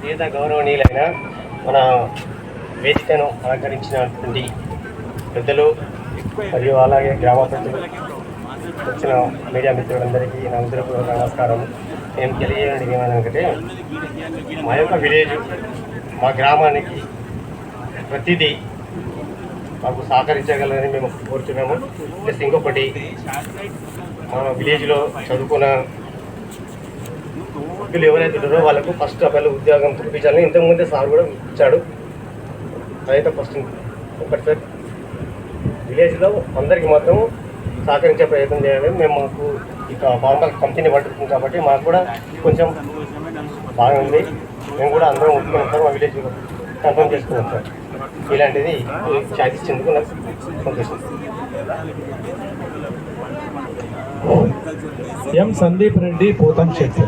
సీత గౌరవనీయులైన మన వేదికను అలంకరించినటువంటి పెద్దలు మరియు అలాగే గ్రామ ప్రజలు వచ్చిన మీడియా మిత్రులందరికీ నా హృదయపూర్వక నమస్కారం. నేను తెలియజేయడానికి ఏమనంటే మా యొక్క విలేజ్ మా గ్రామానికి ప్రతిదీ మాకు సహకరించగలరని మేము కోరుతున్నాము. ప్లస్ ఇంకొకటి మా విలేజ్లో చదువుకున్న వ్యక్తులు ఎవరైతే ఉన్నారో వాళ్ళకు ఫస్ట్ అబ్బాయిలు ఉద్యోగం చూపించాలని ఇంతకుముందే సార్ కూడా ఇచ్చాడు. అదైతే ఫస్ట్ ఒకటి సార్ విలేజ్లో అందరికీ మాత్రం సహకరించే ప్రయత్నం చేయాలని మేము మాకు ఇక ఫార్మల్ కంపెనీ పడుతుంది కాబట్టి మాకు కూడా కొంచెం బాగుంది. మేము కూడా అందరం ఒప్పుకున్నాం సార్, మా విలేజ్ కన్ఫర్మ్ చేసుకున్నాం సార్. ఇలాంటిది సాధించేందుకు నాకు సంతోషం. ఎం సందీప్ రెడ్డి పోతంశెట్టి.